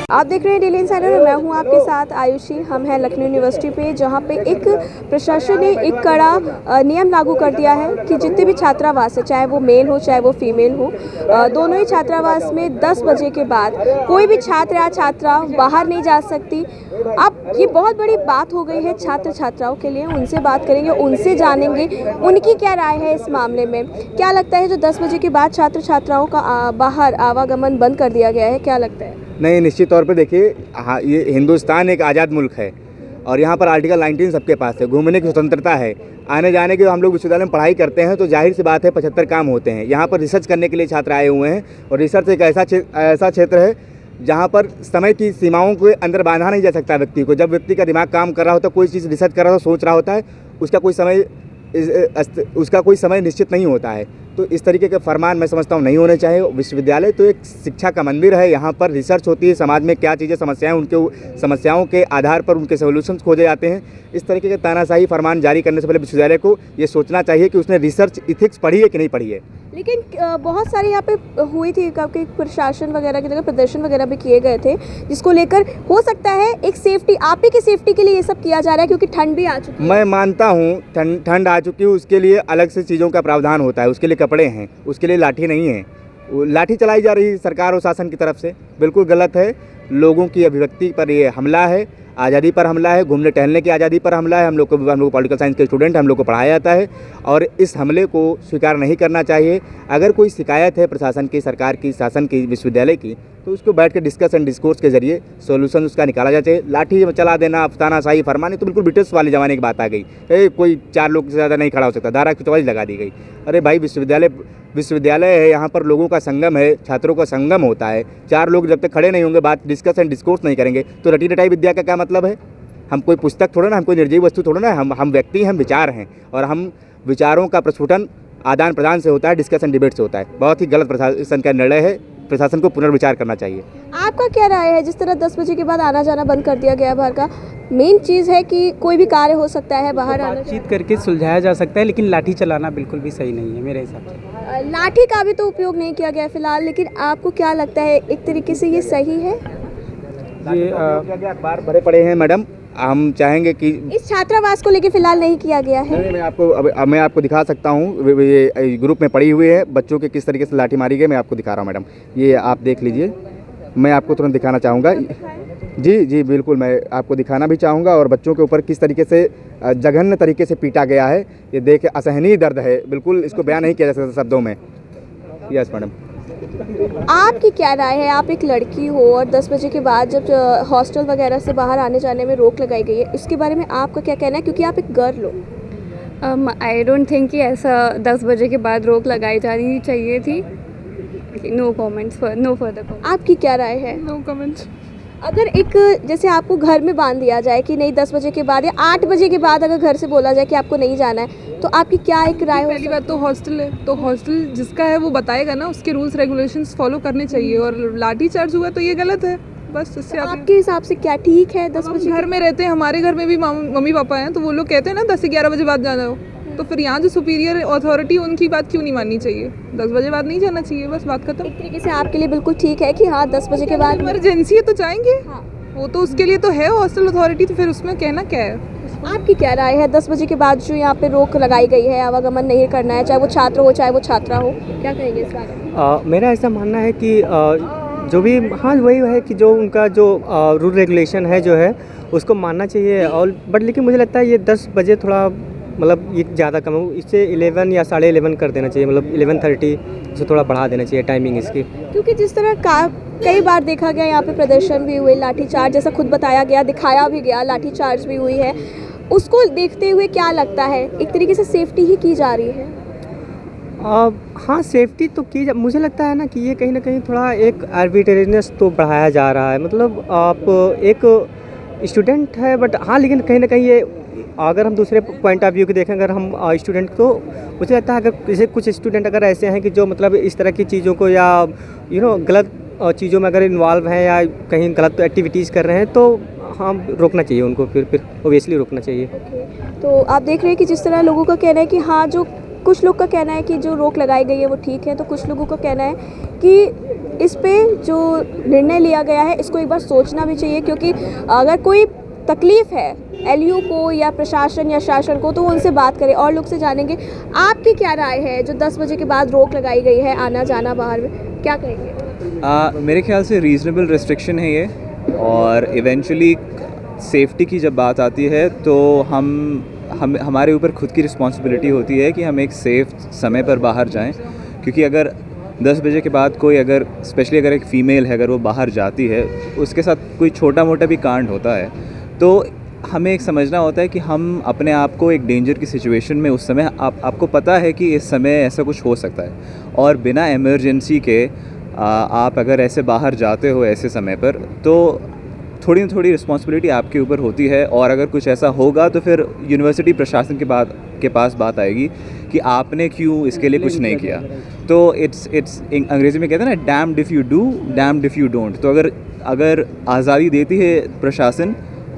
आप देख रहे हैं डेली इंसाइडर। मैं हूं आपके साथ आयुषी। हम हैं लखनऊ यूनिवर्सिटी पे, जहां पे एक प्रशासन ने एक कड़ा नियम लागू कर दिया है कि जितने भी छात्रावास है, चाहे वो मेल हो चाहे वो फीमेल हो, दोनों ही छात्रावास में 10 बजे के बाद कोई भी छात्र या छात्रा बाहर नहीं जा सकती। अब ये बहुत बड़ी बात हो गई है छात्र छात्राओं के लिए। उनसे बात करेंगे, उनसे जानेंगे उनकी क्या राय है इस मामले में। क्या लगता है जो 10 बजे के बाद छात्र छात्राओं का बाहर आवागमन बंद कर दिया गया है, क्या लगता है? नहीं, निश्चित तौर पे देखिए, हाँ, ये हिंदुस्तान एक आज़ाद मुल्क है और यहाँ पर आर्टिकल 19 सबके पास है। घूमने की स्वतंत्रता है, आने जाने की। हम लोग विश्वविद्यालय में पढ़ाई करते हैं तो जाहिर सी बात है 75 काम होते हैं। यहाँ पर रिसर्च करने के लिए छात्र आए हुए हैं और रिसर्च एक ऐसा क्षेत्र है जहाँ पर समय की सीमाओं के अंदर बांधा नहीं जा सकता व्यक्ति को। जब व्यक्ति का दिमाग काम कर रहा होता है, कोई चीज़ रिसर्च कर रहा होता है, सोच रहा होता है, उसका कोई समय निश्चित नहीं होता है। तो इस तरीके के फरमान मैं समझता हूँ नहीं होने चाहिए। विश्वविद्यालय तो एक शिक्षा का मंदिर है, यहाँ पर रिसर्च होती है, समाज में क्या चीज़ें समस्याएं, उनके समस्याओं के आधार पर उनके सोल्यूशंस खोजे जाते हैं। इस तरीके के तानाशाही फरमान जारी करने से पहले विश्वविद्यालय को ये सोचना चाहिए कि उसने रिसर्च इथिक्स पढ़ी है कि नहीं पढ़ी है। लेकिन बहुत सारे यहाँ पे हुई थी काफ़ी प्रशासन वगैरह की जगह प्रदर्शन वगैरह भी किए गए थे, जिसको लेकर हो सकता है एक सेफ्टी, आप ही की सेफ्टी के लिए ये सब किया जा रहा है, क्योंकि ठंड भी आ चुकी है। मैं मानता हूँ ठंड आ चुकी है, उसके लिए अलग से चीज़ों का प्रावधान होता है, उसके लिए कपड़े हैं, उसके लिए लाठी नहीं है। लाठी चलाई जा रही है सरकार और शासन की तरफ से, बिल्कुल गलत है। लोगों की अभिव्यक्ति पर ये हमला है, आज़ादी पर हमला है, घूमने टहलने की आज़ादी पर हमला है। हम लोग पॉलिटिकल साइंस के स्टूडेंट, हम लोग को पढ़ाया जाता है और इस हमले को स्वीकार नहीं करना चाहिए। अगर कोई शिकायत है प्रशासन की, सरकार की, शासन की, विश्वविद्यालय की, तो उसको बैठ के डिस्कस एंड डिस्कोर्स के जरिए सोल्यूशन उसका निकाला जाना चाहिए। लाठी चला देना, तानाशाही फरमानी तो बिल्कुल ब्रिटिश वाले ज़माने की बात आ गई। कोई 4 लोग से ज़्यादा नहीं खड़ा हो सकता, धारा 144 लगा दी गई। अरे भाई, विश्वविद्यालय है, यहाँ पर लोगों का संगम है, छात्रों का संगम होता है। 4 लोग जब तक खड़े नहीं होंगे, बात डिस्कस एंड डिस्कोर्स नहीं करेंगे, तो रटी रटाई विद्या का क्या मतलब है? हम कोई पुस्तक थोड़ा ना, हम कोई निर्जीव वस्तु थोड़ा ना, हम व्यक्ति, हम विचार हैं और हम विचारों का प्रस्फुटन आदान प्रदान से होता है, डिस्कशन डिबेट से होता है। बहुत ही गलत प्रशासन का निर्णय है, प्रशासन को पुनर्विचार करना चाहिए। आपका क्या राय है? जिस तरह 10 बजे के बाद आना जाना बंद कर दिया गया बाहर का, मेन चीज़ है कि कोई भी कार्य हो सकता है बाहर आना, बातचीत करके सुलझाया जा सकता है, लेकिन लाठी चलाना बिल्कुल भी सही नहीं है मेरे हिसाब से। लाठी का भी तो उपयोग नहीं किया गया फिलहाल, लेकिन आपको क्या लगता है एक तरीके से ये सही है? ये अखबार भरे पड़े हैं मैडम, हम चाहेंगे कि इस छात्रावास को लेके फिलहाल नहीं किया गया है। नहीं, मैं आपको दिखा सकता हूँ। ये ग्रुप में पड़ी हुई है, बच्चों के किस तरीके से लाठी मारी गई, मैं आपको दिखा रहा हूँ मैडम। ये आप देख लीजिए, मैं आपको तुरंत दिखाना चाहूँगा। जी बिल्कुल, मैं आपको दिखाना भी चाहूँगा। और बच्चों के ऊपर किस तरीके से जघन्य तरीके से पीटा गया है, ये देख असहनीय दर्द है, बिल्कुल इसको बयान नहीं किया जा सकता शब्दों में। Yes madam. आपकी क्या राय है? आप एक लड़की हो और 10 बजे के बाद जब हॉस्टल वगैरह से बाहर आने जाने में रोक लगाई गई है, इसके बारे में आपका क्या कहना है, क्योंकि आप एक गर्ल हो? आई डोंट थिंक कि ऐसा 10 बजे के बाद रोक लगाई जानी चाहिए थी। No comments, no further comments. आपकी क्या राय है? No comments. अगर एक जैसे आपको घर में बांध दिया जाए कि नहीं 10 बजे के बाद या 8 बजे के बाद अगर घर से बोला जाए कि आपको नहीं जाना है, तो आपकी क्या एक राय हो? पहली बात तो हॉस्टल है, तो हॉस्टल जिसका है वो बताएगा ना, उसके रूल्स रेगुलेशंस फॉलो करने चाहिए। और लाठी चार्ज हुआ तो ये गलत है, बस इससे आपके हिसाब से क्या ठीक है? 10 बजे घर में रहते हैं, हमारे घर में भी मम्मी पापा हैं, तो वो लोग कहते हैं ना 10 से 11 बजे बाद जाना हो, तो फिर यहाँ जो सुपीरियर अथॉरिटी उनकी बात क्यों नहीं माननी चाहिए? 10 बजे बाद नहीं जाना चाहिए, बस बात खत्म। एक तरीके से आपके लिए बिल्कुल ठीक है कि हाँ 10 बजे के बाद इमरजेंसी है तो जाएंगे। हाँ। वो तो उसके लिए तो है हॉस्टल अथॉरिटी, तो फिर उसमें कहना क्या है? आपकी क्या राय है? 10 बजे के बाद जो यहाँ पे रोक लगाई गई है, आवागमन नहीं करना है, चाहे वो छात्र हो चाहे वो छात्रा हो, क्या कहेंगे इस बारे में? मेरा ऐसा मानना है कि जो भी, हाँ वही है कि जो उनका जो रूल रेगुलेशन है जो है उसको मानना चाहिए। और बट लेकिन मुझे लगता है ये 10 बजे थोड़ा मतलब ये ज़्यादा कम है, इससे 11 या 11:30 कर देना चाहिए, मतलब 11:30 से थोड़ा बढ़ा देना चाहिए टाइमिंग इसकी। क्योंकि जिस तरह का कई बार देखा गया, यहाँ पे प्रदर्शन भी हुए, लाठीचार्ज जैसा खुद बताया गया, दिखाया भी गया, लाठीचार्ज भी हुई है, उसको देखते हुए क्या लगता है एक तरीके से सेफ्टी ही की जा रही है? हाँ, सेफ्टी तो की मुझे लगता है ना कि ये कहीं ना कहीं थोड़ा एक आर्बिट्रेरीनेस तो बढ़ाया जा रहा है। मतलब आप एक स्टूडेंट है, बट हाँ, लेकिन कहीं ना कहीं ये अगर हम दूसरे पॉइंट ऑफ व्यू की देखें, अगर हम स्टूडेंट को, मुझे लगता है अगर जैसे कुछ स्टूडेंट अगर ऐसे हैं कि जो मतलब इस तरह की चीज़ों को या गलत चीज़ों में अगर इन्वॉल्व हैं या कहीं गलत एक्टिविटीज़ कर रहे हैं, तो हाँ रोकना चाहिए उनको, फिर ओबियसली रोकना चाहिए। तो आप देख रहे हैं कि जिस तरह लोगों का कहना है कि हाँ जो कुछ लोग का कहना है कि जो रोक लगाई गई है वो ठीक है, तो कुछ लोगों का कहना है कि इस पे जो निर्णय लिया गया है इसको एक बार सोचना भी चाहिए, क्योंकि अगर कोई तकलीफ़ है एलयू को या प्रशासन या शासन को तो वो उनसे बात करें और लोग से जानेंगे। आपकी क्या राय है जो 10 बजे के बाद रोक लगाई गई है आना जाना बाहर में, क्या कहेंगे? मेरे ख्याल से रीज़नेबल रेस्ट्रिक्शन है ये, और इवेंचुअली सेफ्टी की जब बात आती है तो हम हमारे ऊपर खुद की रिस्पॉन्सिबिलिटी होती है कि हम एक सेफ़ समय पर बाहर जाएं, क्योंकि अगर 10 बजे के बाद कोई अगर स्पेशली अगर एक फ़ीमेल है अगर वो बाहर जाती है, उसके साथ कोई छोटा मोटा भी कांड होता है, तो हमें एक समझना होता है कि हम अपने आप को एक डेंजर की सिचुएशन में उस समय आपको पता है कि इस समय ऐसा कुछ हो सकता है, और बिना इमरजेंसी के आप अगर ऐसे बाहर जाते हो ऐसे समय पर तो थोड़ी ना थोड़ी रिस्पॉन्सिबिलिटी आपके ऊपर होती है। और अगर कुछ ऐसा होगा तो फिर यूनिवर्सिटी प्रशासन के पास बात आएगी कि आपने क्यों इसके लिए कुछ नहीं किया। तो इट्स अंग्रेज़ी में कहते हैं ना, damned if you do damned if you don't. तो अगर आज़ादी देती है प्रशासन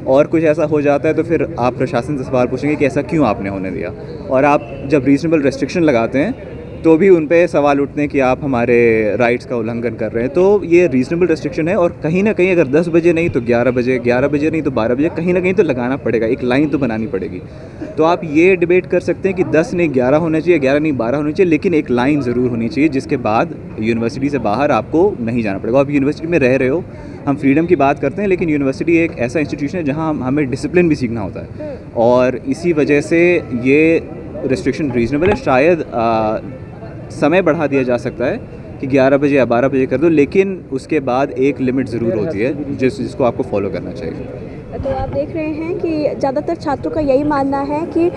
और कुछ ऐसा हो जाता है तो फिर आप प्रशासन से सवाल पूछेंगे कि ऐसा क्यों आपने होने दिया। और आप जब रीजनेबल रेस्ट्रिक्शन लगाते हैं तो भी उन पे सवाल उठते हैं कि आप हमारे राइट्स का उल्लंघन कर रहे हैं। तो ये रीजनेबल रेस्ट्रिक्शन है, और कहीं ना कहीं अगर 10 बजे नहीं तो 11 बजे, 11 बजे नहीं तो 12 बजे, कहीं ना कहीं तो लगाना पड़ेगा, एक लाइन तो बनानी पड़ेगी। तो आप ये डिबेट कर सकते हैं कि 10 नहीं 11 होना चाहिए, 11 नहीं 12 होना चाहिए, लेकिन एक लाइन ज़रूर होनी चाहिए जिसके बाद यूनिवर्सिटी से बाहर आपको नहीं जाना पड़ेगा। आप यूनिवर्सिटी में रह रहे हो, हम फ्रीडम की बात करते हैं, लेकिन यूनिवर्सिटी एक ऐसा इंस्टीट्यूशन है जहाँ हमें डिसिप्लिन भी सीखना होता है, और इसी वजह से ये रिस्ट्रिक्शन रीजनेबल है। शायद समय बढ़ा दिया जा सकता है कि 11 बजे या 12 बजे कर दो, लेकिन उसके बाद एक लिमिट ज़रूर होती है जिसको आपको फॉलो करना चाहिए। तो आप देख रहे हैं कि ज़्यादातर छात्रों का यही मानना है कि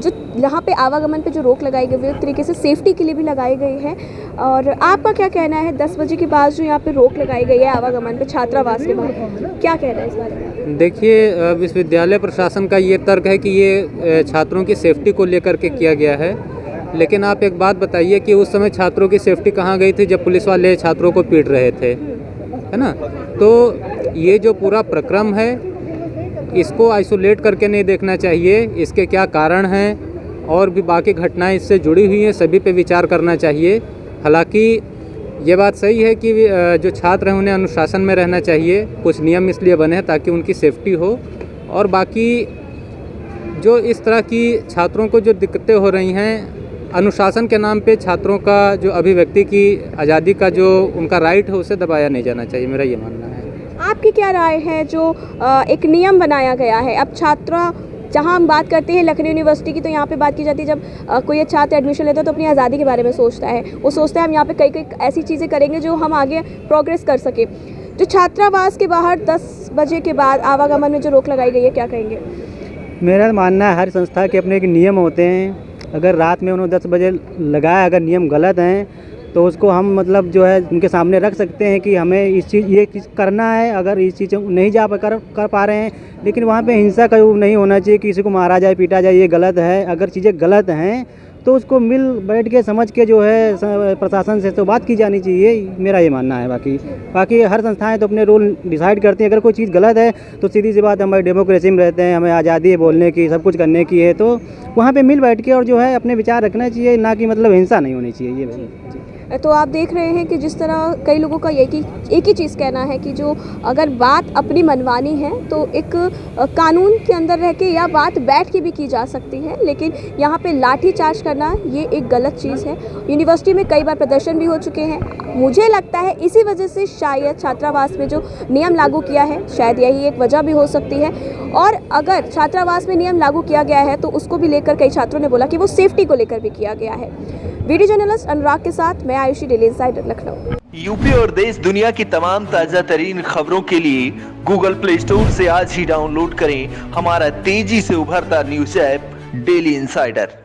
जो यहाँ पे आवागमन पे जो रोक लगाई गई है एक तरीके से सेफ्टी के लिए भी लगाई गई है। और आपका क्या कहना है 10 बजे के बाद जो यहाँ पे रोक लगाई गई है आवागमन पे छात्रावास के बाहर, क्या कहना है इस बारे में? देखिए, विश्वविद्यालय प्रशासन का ये तर्क है कि ये छात्रों की सेफ्टी को लेकर के किया गया है, लेकिन आप एक बात बताइए कि उस समय छात्रों की सेफ्टी कहाँ गई थी जब पुलिस वाले छात्रों को पीट रहे थे, है ना? तो ये जो पूरा प्रक्रम है इसको आइसोलेट करके नहीं देखना चाहिए, इसके क्या कारण हैं और भी बाकी घटनाएं इससे जुड़ी हुई हैं, सभी पे विचार करना चाहिए। हालांकि ये बात सही है कि जो छात्र हैं उन्हें अनुशासन में रहना चाहिए, कुछ नियम इसलिए बने हैं ताकि उनकी सेफ्टी हो, और बाकी जो इस तरह की छात्रों को जो दिक्कतें हो रही हैं, अनुशासन के नाम पे छात्रों का जो अभिव्यक्ति की आज़ादी का जो उनका राइट है उसे दबाया नहीं जाना चाहिए, मेरा ये मानना है। आपकी क्या राय है जो एक नियम बनाया गया है, अब छात्रा जहाँ हम बात करते हैं लखनऊ यूनिवर्सिटी की, तो यहाँ पे बात की जाती है जब कोई छात्र एडमिशन लेता है तो अपनी आज़ादी के बारे में सोचता है, वो सोचता है हम यहाँ पे कई ऐसी चीज़ें करेंगे जो हम आगे प्रोग्रेस कर सके। जो छात्रावास के बाहर 10 बजे के बाद आवागमन में जो रोक लगाई गई है, क्या कहेंगे? मेरा मानना है हर संस्था के अपने एक नियम होते हैं। अगर रात में उन्होंने 10 बजे लगाया, अगर नियम गलत हैं तो उसको हम मतलब जो है उनके सामने रख सकते हैं कि हमें ये चीज़ करना है। अगर इस चीज़ नहीं कर पा रहे हैं, लेकिन वहाँ पे हिंसा का नहीं होना चाहिए, किसी को मारा जाए पीटा जाए, ये गलत है। अगर चीज़ें गलत हैं तो उसको मिल बैठ के समझ के जो है प्रशासन से तो बात की जानी चाहिए, मेरा ये मानना है। बाकी हर संस्थाएं तो अपने रूल डिसाइड करती हैं। अगर कोई चीज़ गलत है तो सीधी सी बात, हमारे डेमोक्रेसी में रहते हैं, हमें आज़ादी है बोलने की, सब कुछ करने की है, तो वहाँ पे मिल बैठ के और जो है अपने विचार रखना चाहिए, ना कि मतलब हिंसा नहीं होनी चाहिए। ये तो आप देख रहे हैं कि जिस तरह कई लोगों का एक ही चीज़ कहना है कि जो अगर बात अपनी मनवानी है तो एक कानून के अंदर रह के या बात बैठ के भी की जा सकती है, लेकिन यहाँ पे लाठी चार्ज करना ये एक गलत चीज़ है। यूनिवर्सिटी में कई बार प्रदर्शन भी हो चुके हैं। मुझे लगता है इसी वजह से शायद छात्रावास में जो नियम लागू किया है शायद यही एक वजह भी हो सकती है। और अगर छात्रावास में नियम लागू किया गया है तो उसको भी लेकर कई छात्रों ने बोला कि वो सेफ्टी को लेकर भी किया गया है। वीडियो जर्नलिस्ट अनुराग के साथ मैं Ayushi, daily insider, Lucknow. UP और देश दुनिया की तमाम ताजा तरीन खबरों के लिए गूगल प्ले स्टोर से आज ही डाउनलोड करें हमारा तेजी से उभरता न्यूज ऐप डेली इंसाइडर।